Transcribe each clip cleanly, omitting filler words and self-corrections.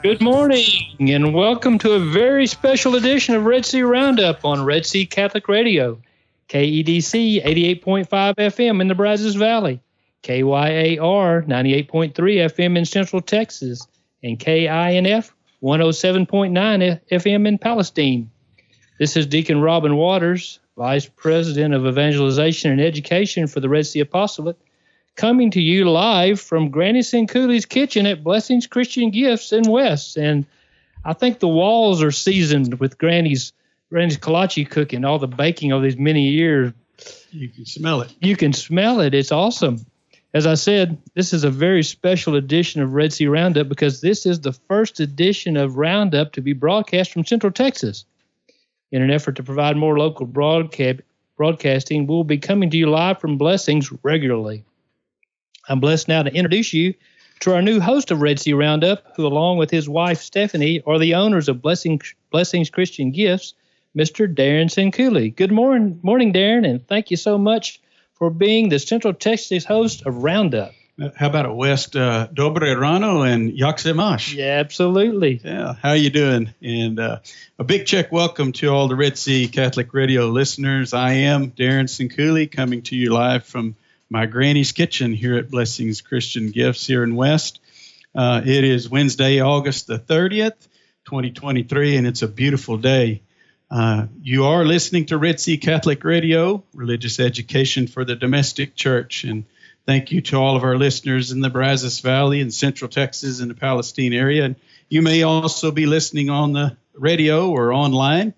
Good morning, and welcome to a very special edition of Red Sea Roundup on Red Sea Catholic Radio, KEDC 88.5 FM in the Brazos Valley, KYAR 98.3 FM in Central Texas, and KINF 107.9 FM in Palestine. This is Deacon Robin Waters, Vice President of Evangelization and Education for the Red Sea Apostolate, coming to you live from Granny Sincooli's kitchen at Blessings Christian Gifts in West. And I think the walls are seasoned with Granny's kolache cooking, all the baking of these many years. You can smell it. You can smell it. It's awesome. As I said, this is a very special edition of Red Sea Roundup because this is the first edition of Roundup to be broadcast from Central Texas. In an effort to provide more local broadcasting, we'll be coming to you live from Blessings regularly. I'm blessed now to introduce you to our new host of Red Sea Roundup, who, along with his wife, Stephanie, are the owners of Blessings Christian Gifts, Mr. Darren Sincooli. Good morning, Darren, and thank you so much for being the Central Texas host of Roundup. How about a West Dobre Rano and Yaksemash? Yeah, absolutely. Yeah, how you doing? And a big check welcome to all the Red Sea Catholic Radio listeners. I am Darren Sincooli, coming to you live from my granny's kitchen here at Blessings Christian Gifts here in West. It is Wednesday, August the 30th, 2023, and it's a beautiful day. You are listening to Red Sea Catholic Radio, religious education for the domestic church. And thank you to all of our listeners in the Brazos Valley and Central Texas and the Palestine area. And you may also be listening on the radio or online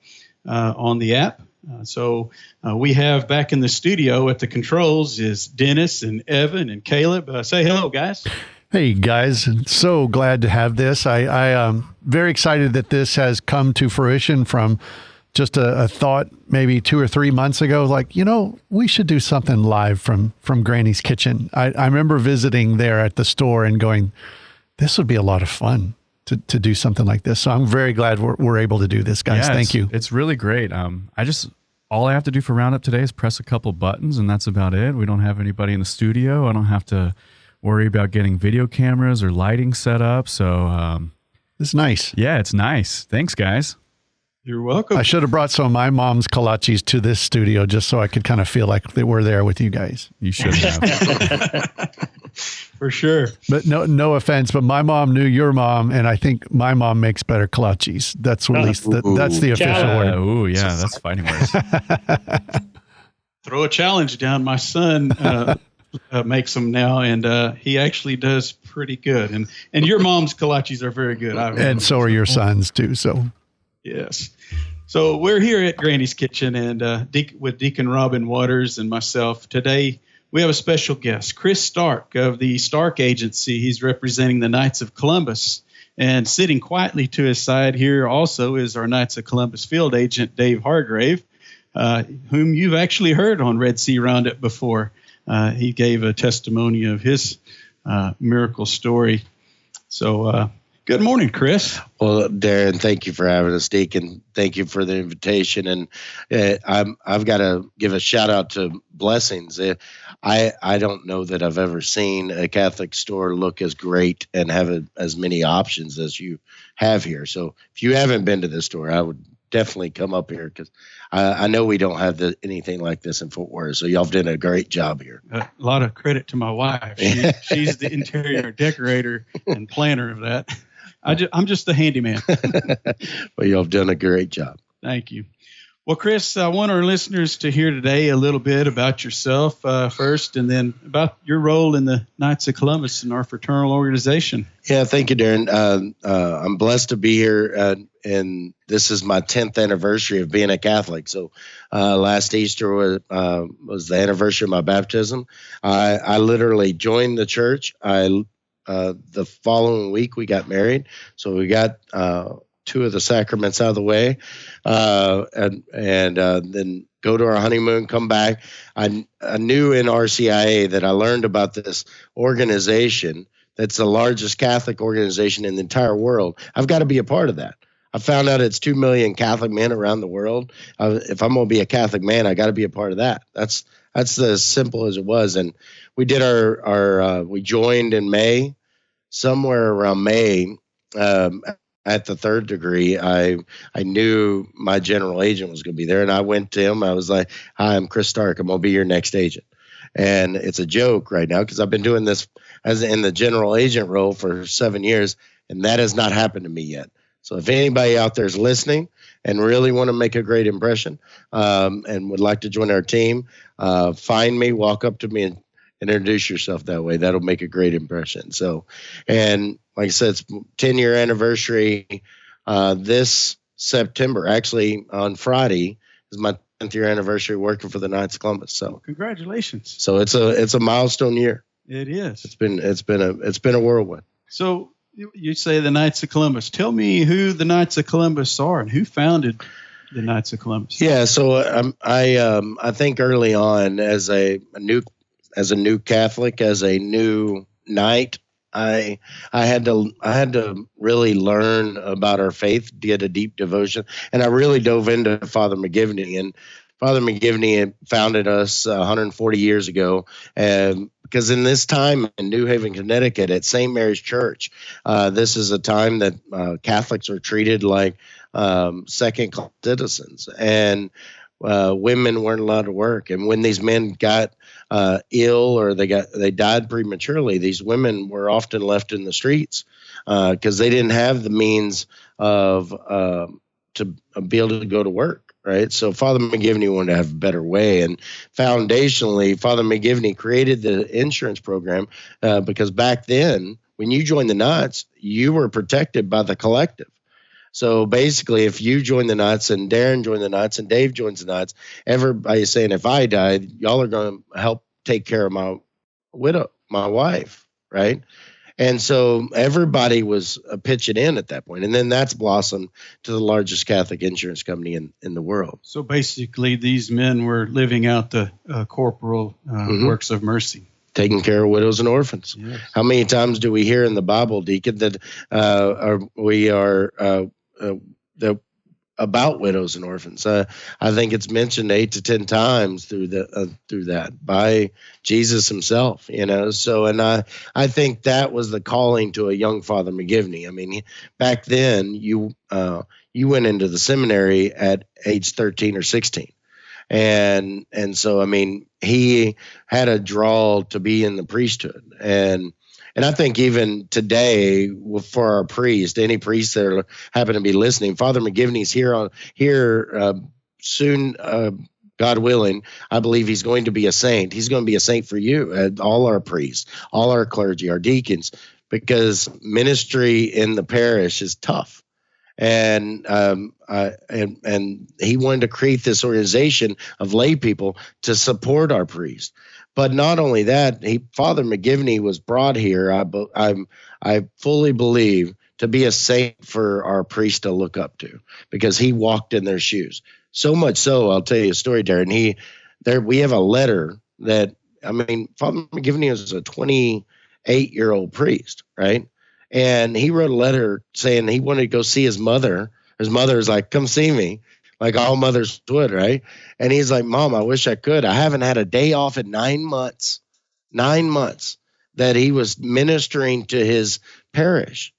on the app. So we have back in the studio at the controls is Dennis and Evan and Caleb. Say hello, guys. Hey, guys. So glad to have this. I am very excited that this has come to fruition from just a thought maybe 2 or 3 months ago, like, we should do something live from Granny's kitchen. I remember visiting there at the store and going, this would be a lot of fun to do something like this. So I'm very glad we're able to do this, guys. Yeah, Thank you. It's really great. All I have to do for Roundup today is press a couple buttons, and that's about it. We don't have anybody in the studio. I don't have to worry about getting video cameras or lighting set up. So it's nice. Yeah, it's nice. Thanks, guys. You're welcome. I should have brought some of my mom's kolaches to this studio just so I could kind of feel like they were there with you guys. You should have. For sure. But no offense, but my mom knew your mom, and I think my mom makes better kolaches. That's at least that's the official word. Ooh, yeah, that's fighting words. Throw a challenge down. My son makes them now, and he actually does pretty good. And your mom's kolaches are very good. And so are your sons too. So yes. So we're here at Granny's Kitchen, and with Deacon Robin Waters and myself today. We have a special guest, Chris Stark of the Stark Agency. He's representing the Knights of Columbus. And sitting quietly to his side here also is our Knights of Columbus field agent, Dave Hargrave, whom you've actually heard on Red Sea Roundup before. He gave a testimony of his miracle story. So good morning, Chris. Well, Darren, thank you for having us, Deacon. Thank you for the invitation. And I've got to give a shout out to Blessings. I don't know that I've ever seen a Catholic store look as great and have as many options as you have here. So if you haven't been to this store, I would definitely come up here because I know we don't have anything like this in Fort Worth. So y'all have done a great job here. A lot of credit to my wife. She's the interior decorator and planner of that. I'm just the handyman. Well, y'all have done a great job. Thank you. Well, Chris, I want our listeners to hear today a little bit about yourself first, and then about your role in the Knights of Columbus and our fraternal organization. Yeah, thank you, Darren. I'm blessed to be here, and this is my 10th anniversary of being a Catholic. So last Easter was the anniversary of my baptism. I literally joined the church. The following week, we got married. So we got 2 of the sacraments out of the way, and then go to our honeymoon, come back. I knew in RCIA that I learned about this organization that's the largest Catholic organization in the entire world. I've got to be a part of that. I found out it's 2 million Catholic men around the world. If I'm going to be a Catholic man, I got to be a part of that. That's as simple as it was. And we did we joined in May, somewhere around May. at the third degree, I knew my general agent was going to be there, and I went to him. I was like, "Hi, I'm Chris Stark. I'm going to be your next agent." And it's a joke right now because I've been doing this as in the general agent role for 7 years, and that has not happened to me yet. So if anybody out there is listening and really want to make a great impression and would like to join our team, find me, walk up to me, and introduce yourself that way. That'll make a great impression. So, and like I said, it's 10-year anniversary this September. Actually, on Friday is my 10th year anniversary working for the Knights of Columbus. So congratulations. So it's a milestone year. It is. It's been a whirlwind. So you say the Knights of Columbus. Tell me who the Knights of Columbus are and who founded the Knights of Columbus. Yeah. So I think early on as a new Catholic, as a new knight, I had to really learn about our faith, get a deep devotion, and I really dove into Father McGivney. And Father McGivney founded us 140 years ago, because in this time in New Haven, Connecticut, at St. Mary's Church, this is a time that Catholics are treated like second-class citizens, and women weren't allowed to work. And when these men got ill or they died prematurely, these women were often left in the streets because they didn't have the means of to be able to go to work. Right. So Father McGivney wanted to have a better way. And foundationally, Father McGivney created the insurance program because back then, when you joined the Knights, you were protected by the collective. So basically, if you join the Knights and Darren joined the Knights and Dave joins the Knights, everybody's saying, if I died, y'all are going to help take care of my widow, my wife, right? And so everybody was pitching in at that point. And then that's blossomed to the largest Catholic insurance company in the world. So basically, these men were living out the Corporal Works of Mercy. Taking care of widows and orphans. Yes. How many times do we hear in the Bible, Deacon, that we are about widows and orphans? I think it's mentioned 8 to 10 times through that by Jesus himself. So and I think that was the calling to a young Father McGivney. I mean, back then you went into the seminary at age 13 or 16. And so, I mean, he had a draw to be in the priesthood. And I think even today for our priest, any priest that happen to be listening, Father McGivney's here soon, God willing. I believe he's going to be a saint. He's going to be a saint for you, all our priests, all our clergy, our deacons, because ministry in the parish is tough. And he wanted to create this organization of lay people to support our priests. But not only that, Father McGivney was brought here, I fully believe, to be a saint for our priests to look up to, because he walked in their shoes. So much so, I'll tell you a story, Darren. We have a letter that, I mean, Father McGivney is a 28-year-old priest, right? And he wrote a letter saying he wanted to go see his mother. His mother is like, come see me, like all mothers would, right? And he's like, Mom, I wish I could. I haven't had a day off in 9 months. 9 months that he was ministering to his parish.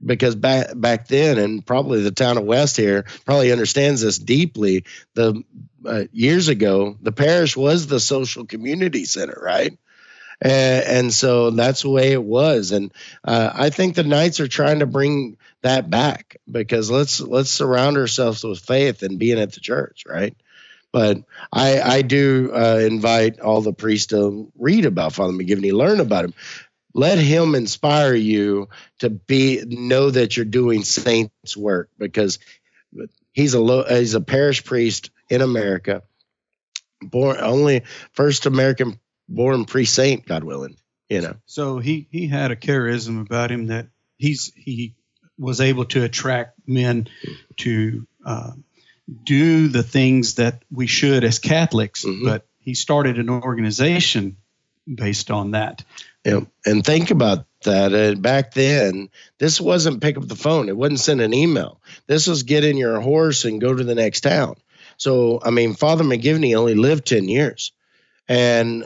Because back then, and probably the town of West here probably understands this deeply, years ago, the parish was the social community center, right? And so that's the way it was. And I think the Knights are trying to bring that back, because let's surround ourselves with faith and being at the church, right? But I do invite all the priests to read about Father McGivney, learn about him. Let him inspire you to know that you're doing saints' work, because he's a parish priest in America, first American born pre-saint, God willing, So he had a charism about him that he was able to attract men to do the things that we should as Catholics. Mm-hmm. But he started an organization based on that. Yeah, and think about that. Back then, this wasn't pick up the phone. It wasn't send an email. This was get in your horse and go to the next town. So, I mean, Father McGivney only lived 10 years. And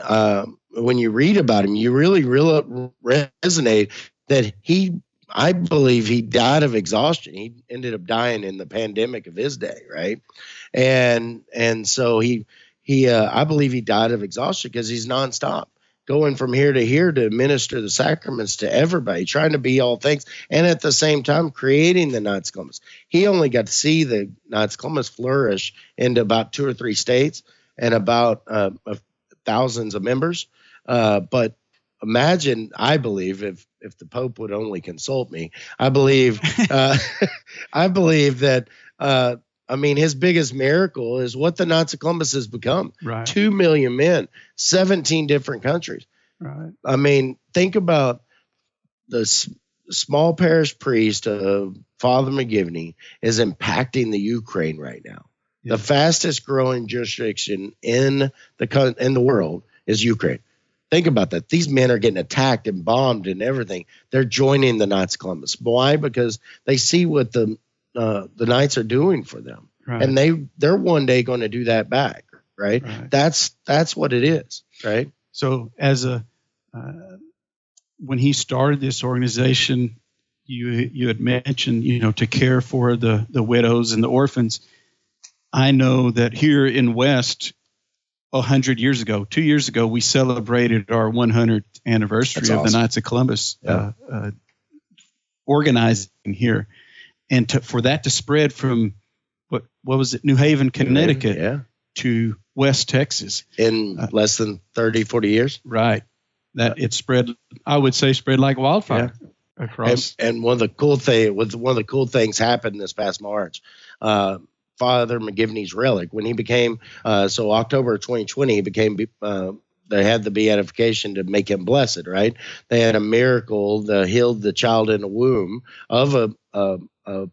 when you read about him, you really resonate that I believe he died of exhaustion. He ended up dying in the pandemic of his day, right? And so I believe he died of exhaustion because he's nonstop, going from here to administer the sacraments to everybody, trying to be all things, and at the same time creating the Knights of Columbus. He only got to see the Knights of Columbus flourish into about 2 or 3 states and about thousands of members. But imagine, I believe, if the Pope would only consult me, I believe that. His biggest miracle is what the Knights of Columbus has become. Right. 2 million men, 17 different countries. Right. I mean, think about the small parish priest of Father McGivney is impacting the Ukraine right now. Yeah. The fastest growing jurisdiction in the world is Ukraine. Think about that. These men are getting attacked and bombed and everything. They're joining the Knights of Columbus. Why? Because they see what the Knights are doing for them, right. And they're one day going to do that back, right? That's what it is, right? So when he started this organization, you had mentioned, to care for the widows and the orphans. I know that here in West, 100 years ago, 2 years ago, we celebrated our 100th anniversary of the Knights of Columbus organizing here. And for that to spread from what was it, New Haven, Connecticut, to West Texas in less than 30, 40 years, right? That it spread, I would say, like wildfire across. And one of the cool things happened this past March. Father McGivney's relic, when he became October of 2020, he became. They had the beatification to make him blessed, right? They had a miracle that healed the child in the womb of a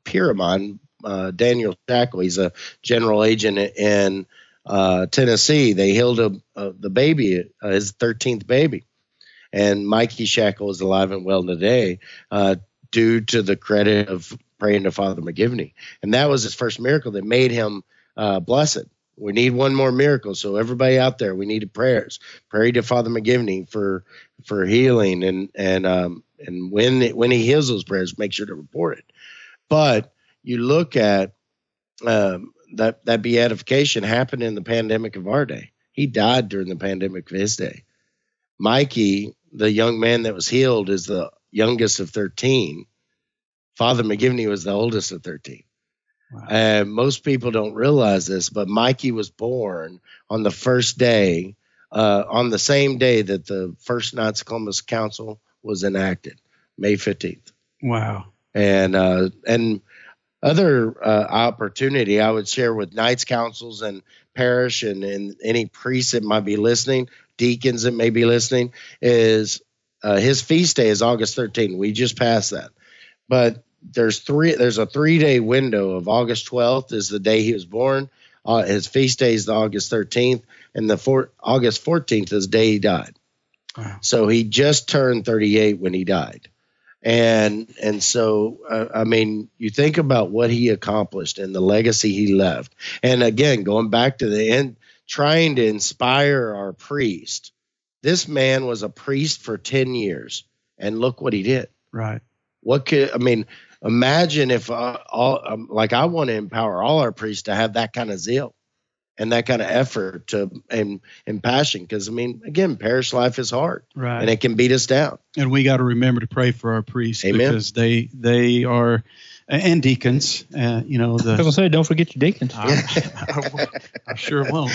Pyramon, Daniel Shackle. He's a general agent in Tennessee. They healed the baby, his 13th baby. And Mikey Shackle is alive and well today due to the credit of praying to Father McGivney. And that was his first miracle that made him blessed. We need one more miracle. So everybody out there, we needed prayers. Pray to Father McGivney for healing. And when he heals those prayers, make sure to report it. But you look at that beatification happened in the pandemic of our day. He died during the pandemic of his day. Mikey, the young man that was healed, is the youngest of 13. Father McGivney was the oldest of 13. Wow. And most people don't realize this, but Mikey was born on the first day, on the same day that the first Knights of Columbus Council was enacted, May 15th. Wow. And other opportunity I would share with Knights Councils and parish and any priests that might be listening, deacons that may be listening, is his feast day is August 13th. We just passed that. But there's a 3-day window of August 12th is the day he was born. His feast day is August 13th, and August 14th is the day he died. Wow. So he just turned 38 when he died. And so, you think about what he accomplished and the legacy he left. And again, going back to the end, trying to inspire our priest. This man was a priest for 10 years, and look what he did. Right. Imagine if I want to empower all our priests to have that kind of zeal and that kind of effort and passion. Because, again, parish life is hard, right, and it can beat us down. And we got to remember to pray for our priests. Amen. Because they are, and deacons. I was going to say, don't forget your deacons. I sure won't.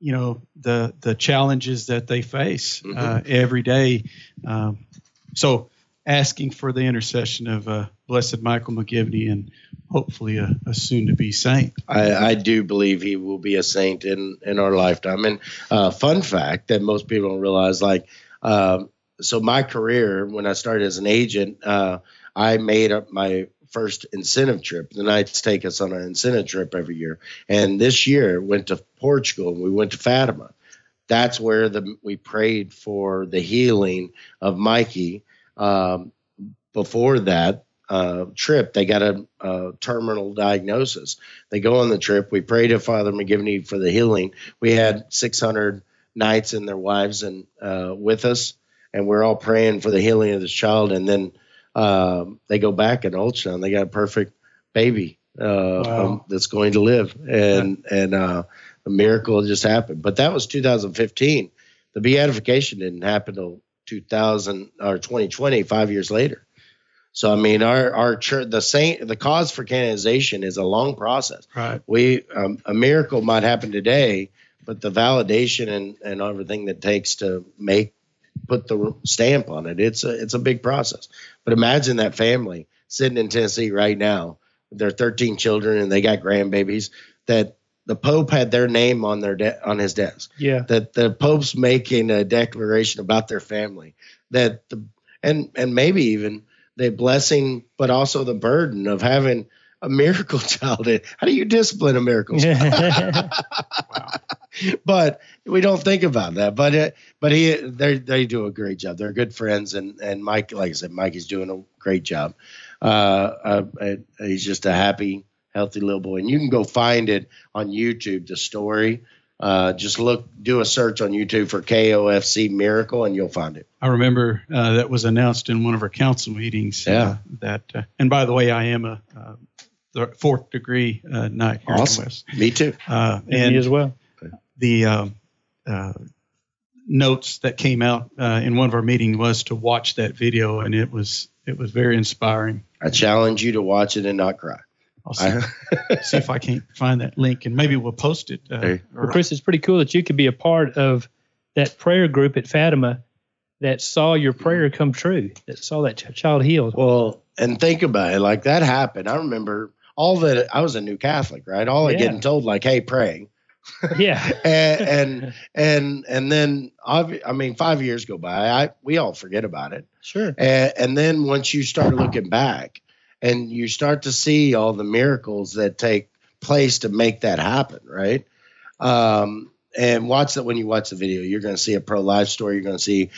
The challenges that they face every day. So asking for the intercession of Blessed Michael McGivney and hopefully a soon-to-be saint. I do believe he will be a saint in our lifetime. And fun fact that most people don't realize, so my career, when I started as an agent, I made up my first incentive trip. The Knights take us on an incentive trip every year. And this year went to Portugal, and we went to Fatima. That's where we prayed for the healing of Mikey. Before that trip, they got a terminal diagnosis. They go on the trip. We pray to Father McGivney for the healing. We had 600 Knights and their wives and with us. and we're all praying for the healing of this child. And then they go back and ultrasound. They got a perfect baby that's going to live, and a miracle just happened. But that was 2015. The beatification didn't happen till 2020, 5 years later. So I mean, our church, the cause for canonization is a long process. Right. A miracle might happen today, but the validation and everything that takes to put the stamp on it, it's a big process. But imagine that family sitting in Tennessee right now with their 13 children, and they got grandbabies, that the Pope had their name on on his desk. Yeah. That the Pope's making a declaration about their family, and maybe even the blessing, but also the burden of having a miracle child. How do you discipline a miracle child? But we don't think about that. But they do a great job. They're good friends, and Mike, like I said, Mike is doing a great job. He's just a happy, healthy little boy, and you can go find it on YouTube. The story. Just do a search on YouTube for KOFC Miracle, and you'll find it. I remember that was announced in one of our council meetings. Yeah. And by the way, I am a the fourth degree knight here Awesome. in the West. Me too. And me as well. The notes that came out in one of our meetings was to watch that video, and it was very inspiring. I challenge you to watch it and not cry. I'll see if I can't find that link, and maybe we'll post it. Hey. Well, Chris, it's pretty cool that you could be a part of that prayer group at Fatima that saw your prayer come true, that saw that child healed. Well, and think about it, like that happened. I remember I was a new Catholic, right? All I getting told, like, hey, pray. Yeah. and then, I mean, 5 years go by. We all forget about it. Sure. And then once you start looking back and you start to see all the miracles that take place to make that happen, right? And watch that. When you watch the video, you're going to see a pro-life story. You're going to see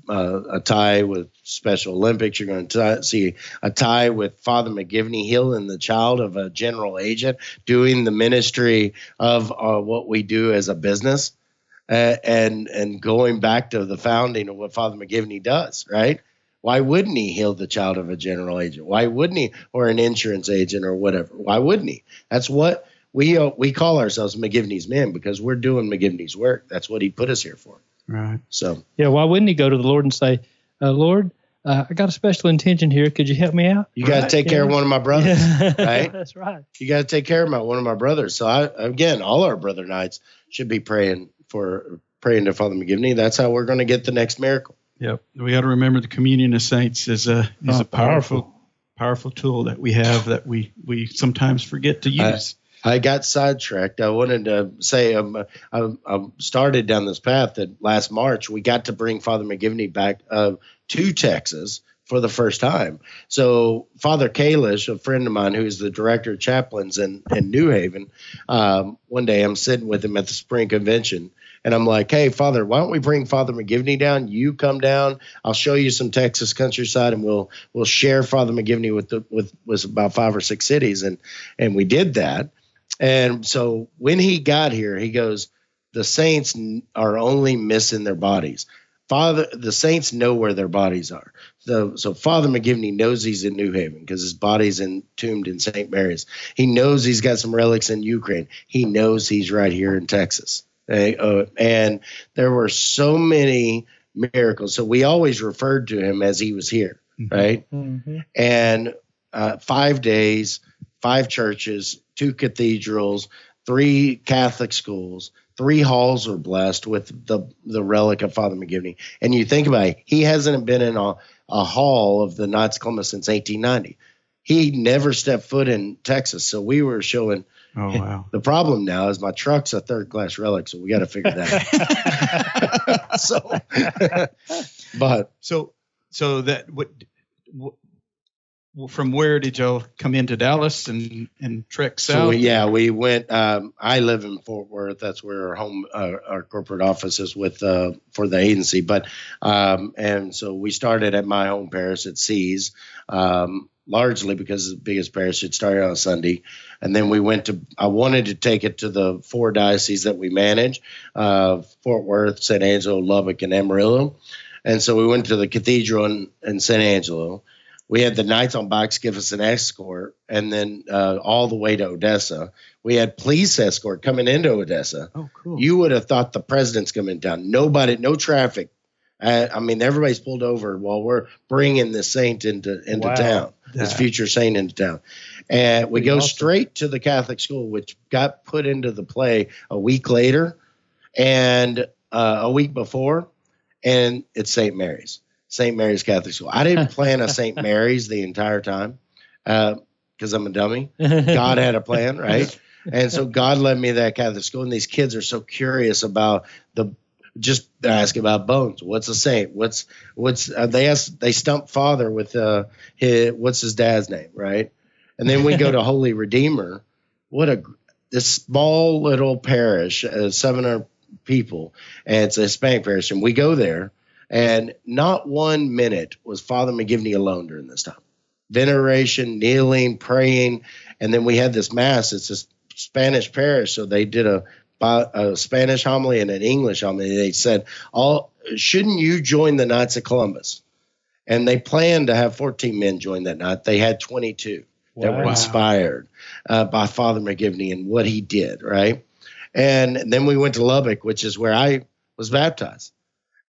a tie with Special Olympics. You're going to see a tie with Father McGivney healing the child of a general agent, doing the ministry of what we do as a business, and going back to the founding of what Father McGivney does, right? Why wouldn't he heal the child of a general agent? Why wouldn't he? Or an insurance agent or whatever. Why wouldn't he? That's what we call ourselves, McGivney's men, because we're doing McGivney's work. That's what he put us here for. Right. So. Yeah, why wouldn't he go to the Lord and say, Lord, I got a special intention here. Could you help me out? You got to take care of one of my brothers, right? That's right. You got to take care of one of my brothers. So again, all our brother knights should be praying to Father McGivney. That's how we're going to get the next miracle. Yep. We got to remember the communion of saints is a powerful tool that we have that we sometimes forget to use. I got sidetracked. I wanted to say I started down this path that last March we got to bring Father McGivney back to Texas for the first time. So Father Kalish, a friend of mine who's the director of chaplains in New Haven, one day I'm sitting with him at the spring convention, and I'm like, hey, Father, why don't we bring Father McGivney down? You come down. I'll show you some Texas countryside, and we'll share Father McGivney with about 5 or 6 cities. And we did that. And so when he got here, he goes, the saints are only missing their bodies. The saints know where their bodies are. So Father McGivney knows he's in New Haven because his body's entombed in St. Mary's. He knows he's got some relics in Ukraine. He knows he's right here in Texas. And there were so many miracles. So we always referred to him as he was here, right? Mm-hmm. And 5 days, 5 churches, 2 cathedrals, 3 Catholic schools, 3 halls were blessed with the relic of Father McGivney. And you think about it, he hasn't been in a hall of the Knights of Columbus since 1890. He never stepped foot in Texas. So we were showing. Oh, wow. The problem now is my truck's a 3rd-class relic, so we got to figure that out. So that from where did y'all come into Dallas and trek south? So yeah, we went. I live in Fort Worth. That's where our corporate office is for the agency. But and so we started at my home parish at Seas, largely because it's the biggest parish. It started on a Sunday, and then we went to. I wanted to take it to the 4 dioceses that we manage: Fort Worth, San Angelo, Lubbock, and Amarillo. And so we went to the cathedral in San Angelo. We had the Knights on bikes give us an escort, and then all the way to Odessa. We had police escort coming into Odessa. Oh, cool. You would have thought the president's coming down. Nobody, no traffic. I mean, everybody's pulled over while we're bringing the saint into Wow. town, this future saint into town. And we go awesome. straight to the Catholic school, which got put into the play a week later and a week before, and it's St. Mary's Catholic School. I didn't plan a St. Mary's the entire time because I'm a dummy. God had a plan, right? And so God led me to that Catholic school, and these kids are so curious about they're asking about bones. What's a saint? They stump Father with what's his dad's name, right? And then we go to Holy Redeemer. This small little parish, 700 people, and it's a Hispanic parish, and we go there, and not 1 minute was Father McGivney alone during this time. Veneration, kneeling, praying, and then we had this mass. It's a Spanish parish, so they did a Spanish homily and an English homily. They said, shouldn't you join the Knights of Columbus? And they planned to have 14 men join that night. They had 22 that were inspired by Father McGivney and what he did, right? And then we went to Lubbock, which is where I was baptized,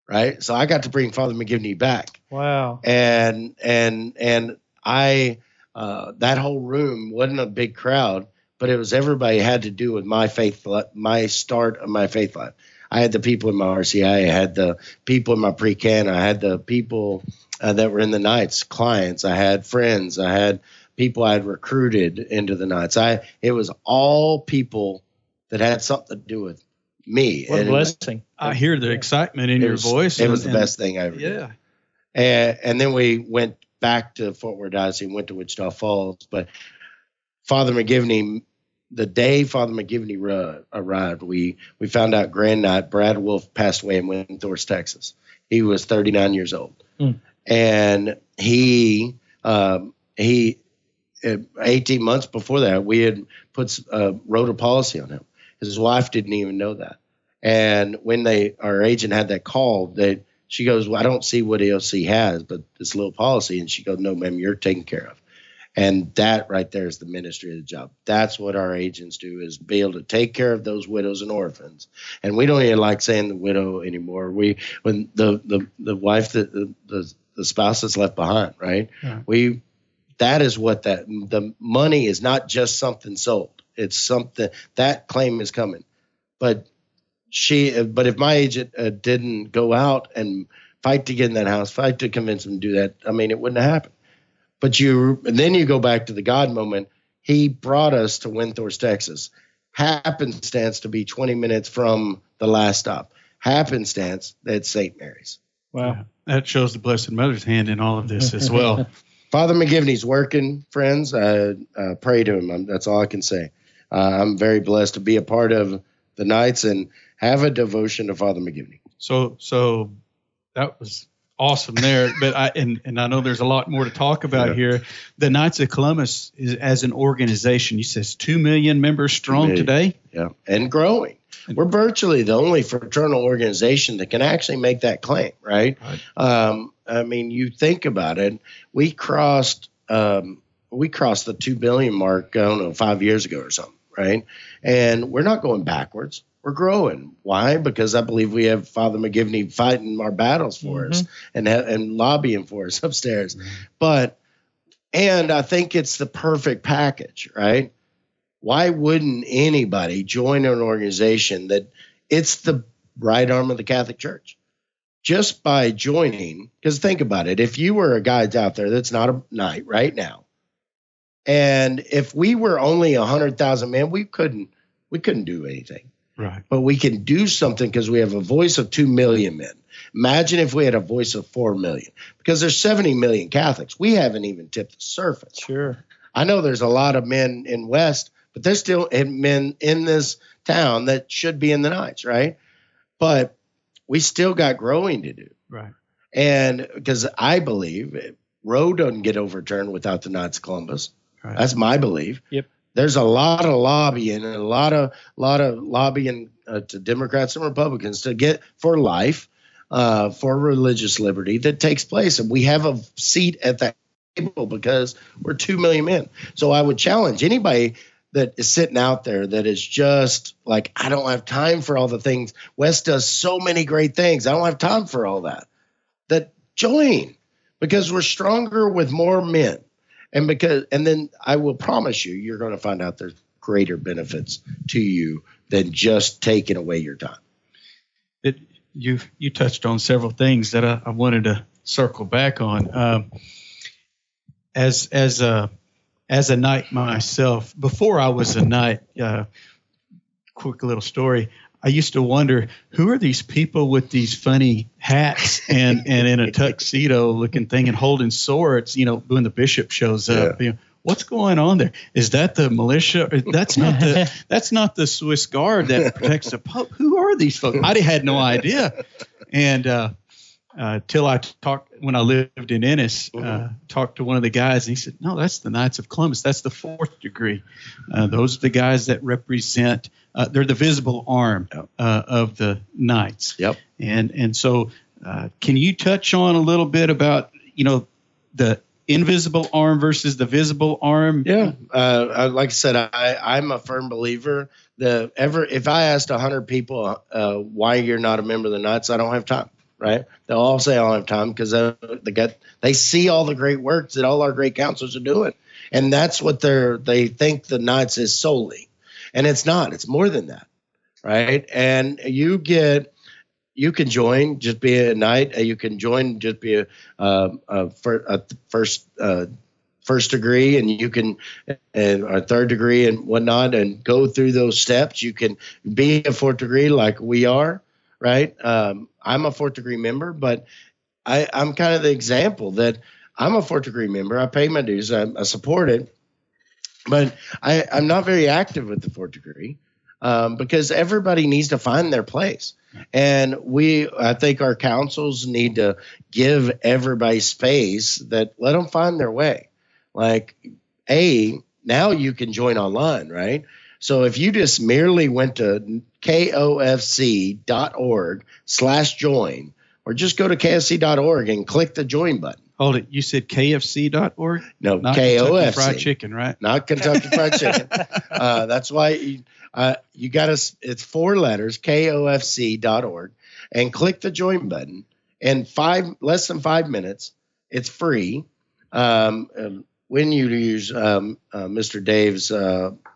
right? So I got to bring Father McGivney back. Wow. And I that whole room wasn't a big crowd, but it was everybody had to do with my start of my faith life. I had the people in my RCI, I had the people in my pre-can, I had the people that were in the Knights, clients, I had friends, I had people I had recruited into the Knights. It was all people that had something to do with me. What a blessing. I hear the excitement in your voice. It was the best thing I ever did. And then we went back to Fort Worth Diocese and went to Wichita Falls. But Father McGivney, the day Father McGivney arrived, we found out Grand Night, Brad Wolf passed away in Windthorst, Texas. He was 39 years old. And he 18 months before that, we had wrote a policy on him. His wife didn't even know that. And when our agent had that call, she goes, well, I don't see what else he has, but this little policy. And she goes, no, ma'am, you're taken care of. And that right there is the ministry of the job. That's what our agents do, is be able to take care of those widows and orphans. And we don't even like saying the widow anymore. When the wife, the spouse that's left behind, right? Yeah. That is what the money is not just something sold. It's something that claim is coming. But if my agent didn't go out and fight to get in that house, fight to convince him to do that, I mean, it wouldn't have happened. But then you go back to the God moment. He brought us to Windthorst, Texas. Happenstance to be 20 minutes from the last stop. Happenstance that's St. Mary's. Wow. Yeah, that shows the Blessed Mother's hand in all of this as well. Father McGivney's working, friends. Pray to him. That's all I can say. I'm very blessed to be a part of the Knights and have a devotion to Father McGivney. So that was awesome there. But I know there's a lot more to talk about here. The Knights of Columbus is, as an organization, you says 2 million members strong today. Yeah, and growing. We're virtually the only fraternal organization that can actually make that claim, right? I mean, you think about it. We crossed the 2 billion mark, I don't know, 5 years ago or something, right? And we're not going backwards. We're growing. Why? Because I believe we have Father McGivney fighting our battles for us and lobbying for us upstairs. And I think it's the perfect package, right? Why wouldn't anybody join an organization that it's the right arm of the Catholic Church? Just by joining, because think about it. If you were a guy out there that's not a knight right now, and if we were only 100,000 men, we couldn't do anything. Right. But we can do something because we have a voice of 2 million men. Imagine if we had a voice of 4 million, because there's 70 million Catholics. We haven't even tipped the surface. Sure. I know there's a lot of men in West, but there's still men in this town that should be in the Knights, right? But we still got growing to do. Right. And because I believe Roe doesn't get overturned without the Knights of Columbus. Right. That's my belief. Yep. There's a lot of lobbying and a lot of lobbying to Democrats and Republicans to get for life. for religious liberty that takes place. And we have a seat at that table because we're 2 million men. So I would challenge anybody that is sitting out there that is just like, I don't have time for all the things. Wes does so many great things. I don't have time for all that. That join, because we're stronger with more men. And then I will promise you, you're going to find out there's greater benefits to you than just taking away your time. You touched on several things that I wanted to circle back on. As a knight myself, before I was a knight, quick little story. I used to wonder, who are these people with these funny hats and in a tuxedo looking thing and holding swords, when the bishop shows up? What's going on there? Is that the militia? That's not the Swiss Guard that protects the Pope. Who are these folks? I had no idea. And till I talked, when I lived in Ennis, talked to one of the guys, and he said, no, that's the Knights of Columbus. That's the 4th degree. Those are the guys that represent, they're the visible arm of the Knights. Yep. And so can you touch on a little bit about, the invisible arm versus the visible arm? Yeah. Like I said, I'm a firm believer that if I asked 100 people why you're not a member of the Knights, I don't have time. Right? They'll all say I don't have time because they see all the great works that all our great counselors are doing. And that's what they think the Knights is solely. And it's not. It's more than that. Right? And you can join, just be a knight. You can join, just be a first degree, and you can a 3rd degree and whatnot, and go through those steps. You can be a 4th degree like we are. Right. I'm a 4th degree member, but I'm kind of the example that I'm a 4th degree member. I pay my dues. I support it, but I'm not very active with the 4th degree because everybody needs to find their place. And I think our councils need to give everybody space that let them find their way. Like, now you can join online, right? So if you just merely went to kofc.org/join, or just go to kfc.org and click the join button. Hold it. You said kfc.org? No, not KOFC. Kentucky Fried Chicken, right? Not Kentucky Fried Chicken. That's why you got to, it's 4 letters, kofc.org, and click the join button. And less than 5 minutes, it's free. When you use Mr. Dave's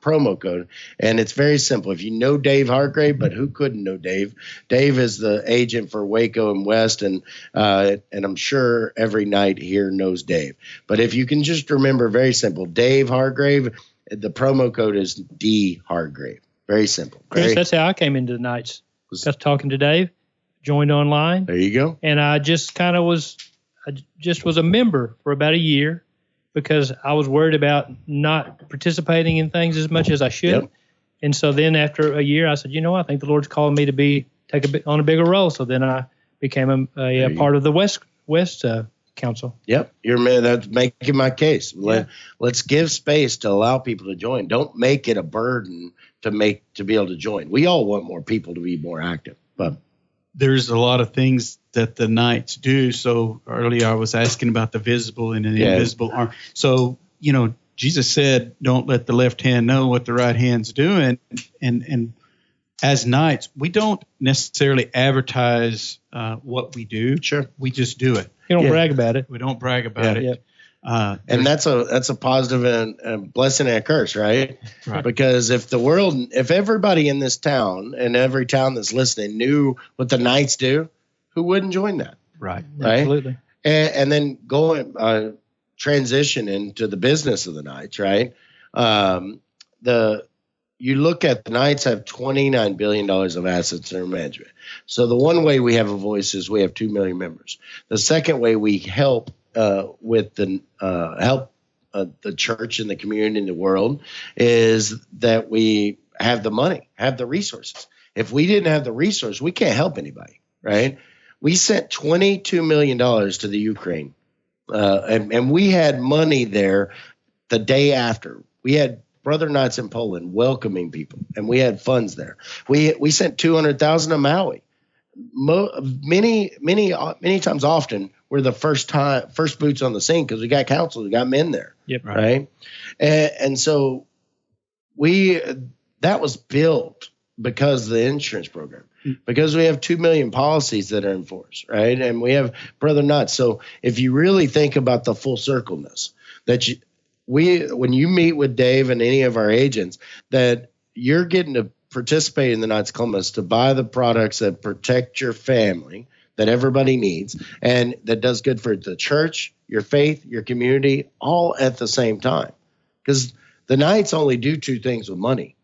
promo code. And it's very simple. If you know Dave Hargrave, but who couldn't know Dave? Dave is the agent for Waco and West, and I'm sure every knight here knows Dave. But if you can just remember, very simple, Dave Hargrave, the promo code is D Hargrave. Very simple. Chris, that's how I came into the Knights. Got talking to Dave, joined online. There you go. And I just was a member for about a year, because I was worried about not participating in things as much as I should. Yep. And so then after a year, I said, I think the Lord's calling me to take on a bigger role. So then I became a part of the West Council. Yep. That's making my case. Yeah. Let's give space to allow people to join. Don't make it a burden to be able to join. We all want more people to be more active, but there's a lot of things that the Knights do. So earlier I was asking about the visible and the invisible arm. So, Jesus said, don't let the left hand know what the right hand's doing. And as Knights, we don't necessarily advertise what we do. Sure. We just do it. You don't brag about it. We don't brag about it. Yeah. And that's a positive and a blessing and a curse, right? Right. Because if everybody in this town and every town that's listening knew what the Knights do, who wouldn't join that? Right. Absolutely. And then transition into the business of the Knights, right? You look at the Knights have $29 billion of assets under management. So the one way we have a voice is we have 2 million members. The second way we help with the church and the community and the world is that we have the money, have the resources. If we didn't have the resource, we can't help anybody, right? We sent $22 million to the Ukraine, and we had money there the day after. We had Brother Knights in Poland welcoming people, and we had funds there. We sent $200,000 to Maui. many times often we're the first boots on the scene because we got counsel, we got men there. Yep. Right. And so that was built because of the insurance program, because we have 2 million policies that are in force, right? And we have Brother Nuts. So if you really think about the full circleness that when you meet with Dave and any of our agents, that you're getting to participate in the Knights of Columbus to buy the products that protect your family, that everybody needs, and that does good for the church, your faith, your community, all at the same time. Because the Knights only do 2 things with money.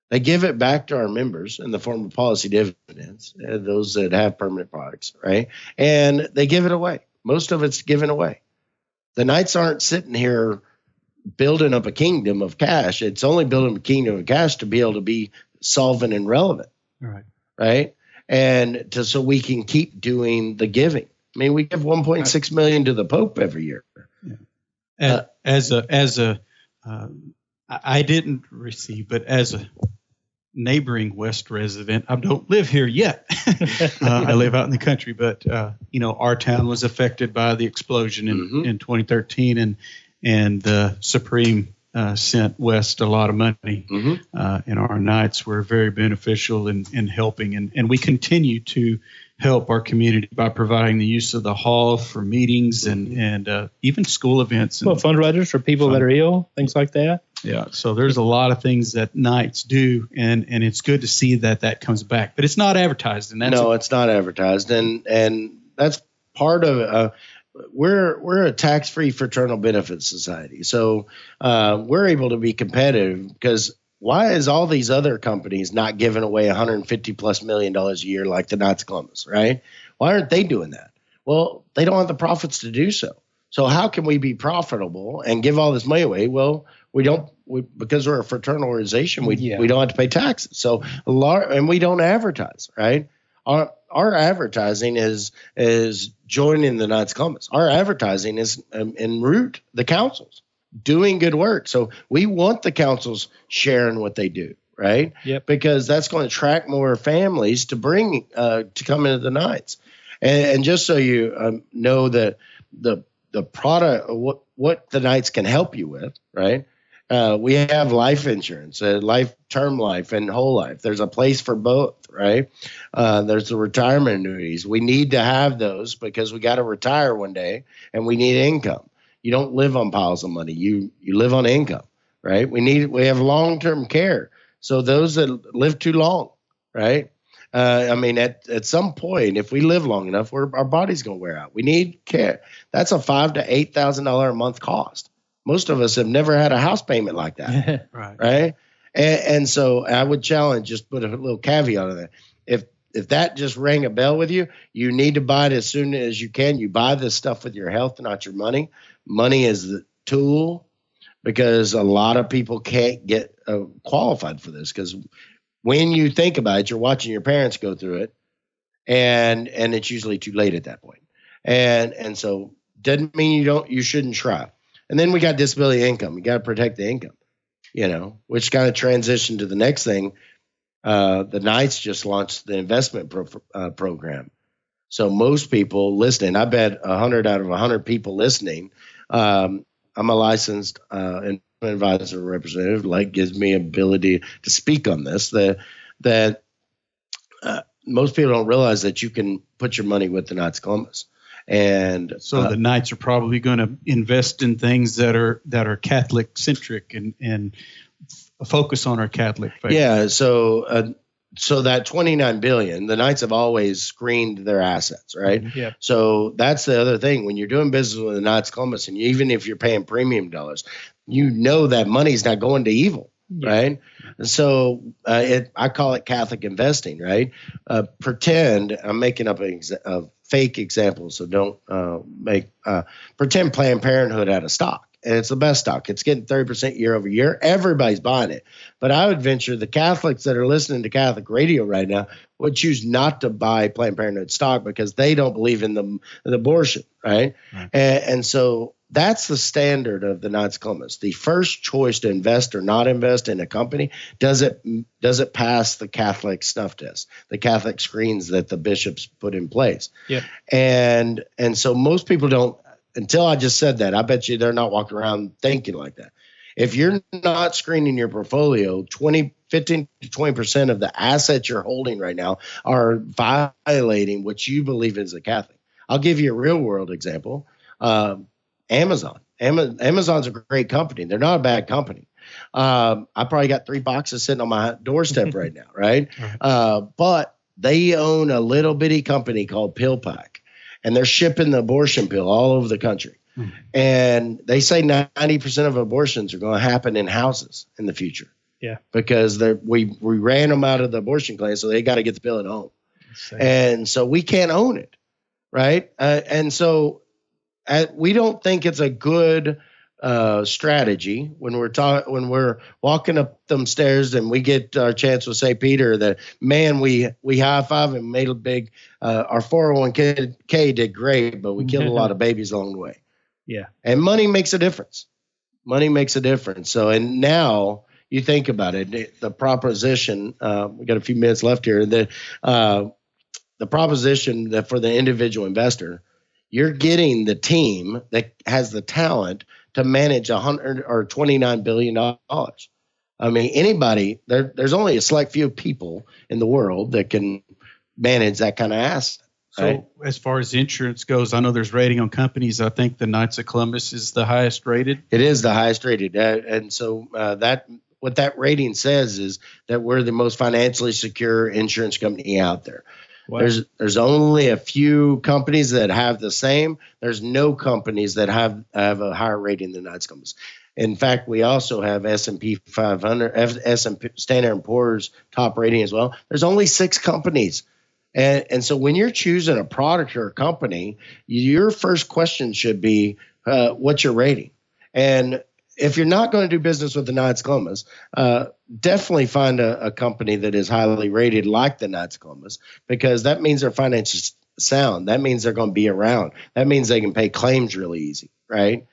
They give it back to our members in the form of policy dividends, those that have permanent products, right? And they give it away. Most of it's given away. The Knights aren't sitting here building up a kingdom of cash. It's only building a kingdom of cash to be able to be solvent and relevant, right? And so we can keep doing the giving. I mean, we give 1.6 million to the Pope every year. Yeah. I didn't receive, but as a neighboring West resident, I don't live here yet. I live out in the country, but our town was affected by the explosion in 2013, and the Supreme sent West a lot of money, and our Knights were very beneficial in helping, and we continue to help our community by providing the use of the hall for meetings and even school events. And fundraisers for people that are ill, things like that. Yeah, so there's a lot of things that Knights do, and it's good to see that comes back. But it's not advertised, and it's not advertised, and that's part of we're a tax-free fraternal benefit society, so we're able to be competitive because. Why is all these other companies not giving away $150+ million a year like the Knights of Columbus, right? Why aren't they doing that? Well, they don't have the profits to do so. So how can we be profitable and give all this money away? Well, because we're a fraternal organization, we don't have to pay taxes. So and we don't advertise, right? Our advertising is joining the Knights of Columbus. Our advertising is en route the councils. Doing good work. So we want the councils sharing what they do, right? Yep. Because that's going to attract more families to bring to come into the Knights. And just so you know that the product, what the Knights can help you with, right? We have life insurance, term life and whole life. There's a place for both, right? There's the retirement annuities. We need to have those because we got to retire one day and we need income. You don't live on piles of money. You live on income, right? We have long-term care. So those that live too long, right? At some point, if we live long enough, our body's going to wear out. We need care. That's a $5,000 to $8,000 a month cost. Most of us have never had a house payment like that, right? And so I would challenge, just put a little caveat on that. If that just rang a bell with you, you need to buy it as soon as you can. You buy this stuff with your health, not your money. Money is the tool because a lot of people can't get qualified for this because when you think about it, you're watching your parents go through it and it's usually too late at that point. And so doesn't mean you shouldn't try. And then we got disability income. You got to protect the income, which kind of transitioned to the next thing. The Knights just launched the investment program. So most people listening, I bet 100 out of 100 people listening, I'm a licensed investment advisor representative, gives me ability to speak on this, that most people don't realize that you can put your money with the Knights of Columbus. And so the Knights are probably going to invest in things that are Catholic centric and focus on our Catholic faith. Yeah. So that $29 billion, the Knights have always screened their assets, right? Yeah. So that's the other thing. When you're doing business with the Knights of Columbus, and even if you're paying premium dollars, that money's not going to evil, right? So I call it Catholic investing, right? Pretend I'm making up a fake example, so don't pretend Planned Parenthood had a stock, and it's the best stock. It's getting 30% year over year. Everybody's buying it. But I would venture the Catholics that are listening to Catholic radio right now would choose not to buy Planned Parenthood stock because they don't believe in the abortion, right? And so that's the standard of the Knights of Columbus. The first choice to invest or not invest in a company, does it pass the Catholic snuff test, the Catholic screens that the bishops put in place? Yeah. And so most people don't, until I just said that, I bet you they're not walking around thinking like that. If you're not screening your portfolio, 15 to 20% of the assets you're holding right now are violating what you believe is a Catholic. I'll give you a real world example. Amazon. Amazon's a great company. They're not a bad company. I probably got 3 boxes sitting on my doorstep right now, right? But they own a little bitty company called PillPack, and they're shipping the abortion pill all over the country. And they say 90% of abortions are going to happen in houses in the future. Yeah. Because we ran them out of the abortion clinic, so they got to get the pill at home. And so we can't own it, right? And so we don't think it's a good strategy when we're walking up them stairs and we get our chance with St. Peter that, man, we high five and made a big, our 401k did great, but we killed a lot of babies along the way. Yeah. And money makes a difference. Money makes a difference. So, and now you think about it, the proposition, we got a few minutes left here, that the proposition that for the individual investor, you're getting the team that has the talent to manage $100 or $29 billion. I mean, anybody, there's only a select few people in the world that can manage that kind of asset. So right? As far as insurance goes, I know there's rating on companies. I think the Knights of Columbus is the highest rated. It is the highest rated. And so what that rating says is that we're the most financially secure insurance company out there. Wow. There's only a few companies that have the same. There's no companies that have a higher rating than Knights of Columbus. In fact, we also have S&P 500, S&P Standard & Poor's top rating as well. There's only 6 companies. And so when you're choosing a product or a company, your first question should be, what's your rating? And if you're not going to do business with the Knights of Columbus, definitely find a company that is highly rated like the Knights of Columbus, because that means they're financially sound. That means they're going to be around. That means they can pay claims really easy, right?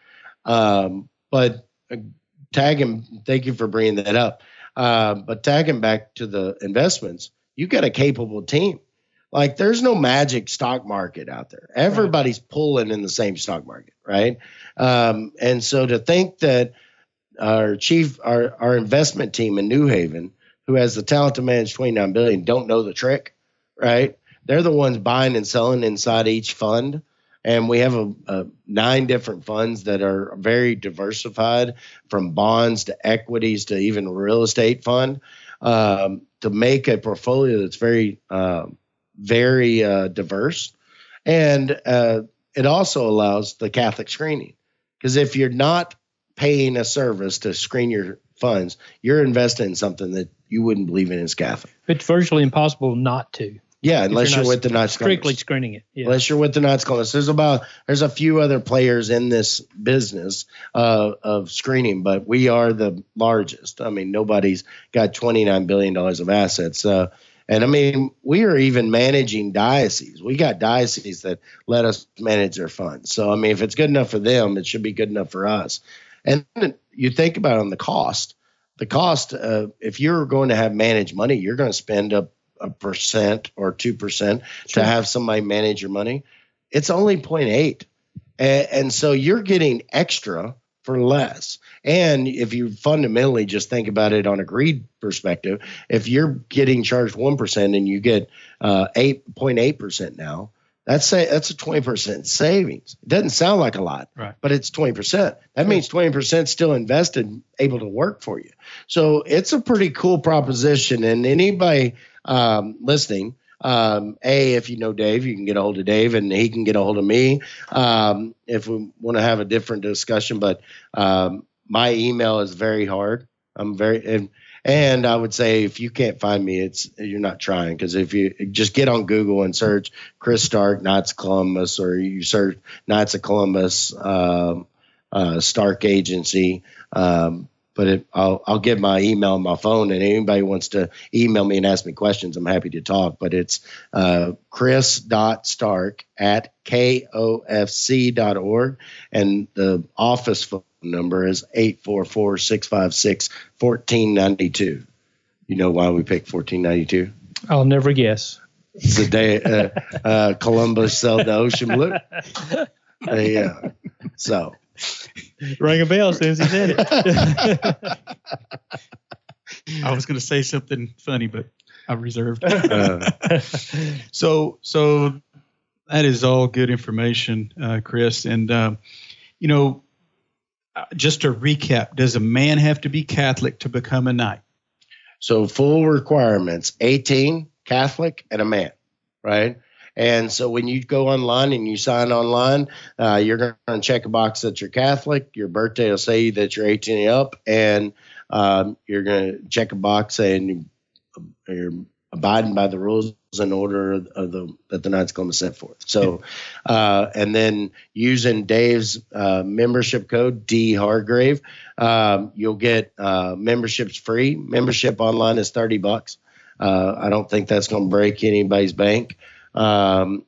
But tagging, thank you for bringing that up. But tagging back to the investments, you've got a capable team. Like, there's no magic stock market out there. Everybody's pulling in the same stock market, right? And so to think that our investment team in New Haven, who has the talent to manage $29 billion, don't know the trick, right? They're the ones buying and selling inside each fund. And we have 9 different funds that are very diversified, from bonds to equities to even a real estate fund, to make a portfolio that's very diverse. And it also allows the Catholic screening, because if you're not paying a service to screen your funds, you're investing in something that you wouldn't believe in as Catholic. It's virtually impossible not to. Yeah, unless you're with the Knights of Columbus. Strictly screening it. Yeah. Unless you're with the Knights of Columbus. There's a few other players in this business of screening, but we are the largest. I mean, nobody's got $29 billion of assets. And I mean, we are even managing dioceses. We got dioceses that let us manage their funds. So, I mean, if it's good enough for them, it should be good enough for us. And you think about it on the cost. The cost, if you're going to have managed money, you're going to spend a 1% or 2% to have somebody manage your money. It's only 0.8. And so you're getting extra for less. And if you fundamentally just think about it on a greed perspective, if you're getting charged 1% and you get 8.8% now, that's a 20% savings. It doesn't sound like a lot, right, but it's 20%. That means 20% still invested, able to work for you. So it's a pretty cool proposition. And anybody listening, if you know Dave, you can get a hold of Dave, and he can get a hold of me if we want to have a different discussion. But my email is very hard. And I would say, if you can't find me, you're not trying, because if you just get on Google and search Chris Stark, Knights of Columbus, or you search Knights of Columbus, Stark Agency. But I'll give my email and my phone, and anybody wants to email me and ask me questions, I'm happy to talk. But it's chris.stark@kofc.org, and the office phone number is 844-656-1492. You know why we picked 1492? I'll never guess. It's the day Columbus sailed the ocean blue. So. Rang a bell as soon as he said it. I was going to say something funny, but I reserved. So that is all good information, Chris. And, just to recap, does a man have to be Catholic to become a knight? So full requirements, 18, Catholic, and a man, right? And so when you go online and you sign online, you're going to check a box that you're Catholic. Your birthday will say that you're 18 and up, and you're going to check a box saying you're abiding by the rules and order of that the knight's going to set forth. So, and then using Dave's membership code, D Hargrave, you'll get memberships free. Membership online is $30. I don't think that's going to break anybody's bank. And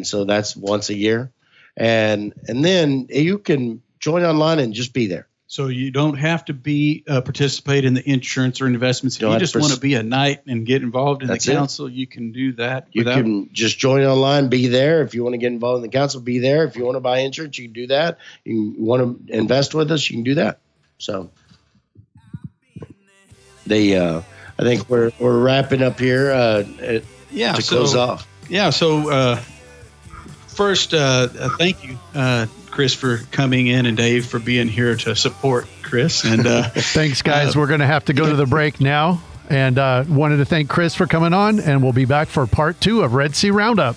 so that's once a year, and then you can join online and just be there. So you don't have to be participate in the insurance or investments. If you just want to be a knight and get involved in the council, you can do that. You can just join online, be there. If you want to get involved in the council, be there. If you want to buy insurance, you can do that. You want to invest with us, you can do that. So I think we're wrapping up here. To close off. Yeah. So first, thank you, Chris, for coming in, and Dave for being here to support Chris. And thanks, guys. We're going to have to go to the break now. And wanted to thank Chris for coming on, and we'll be back for part 2 of Red Sea Roundup.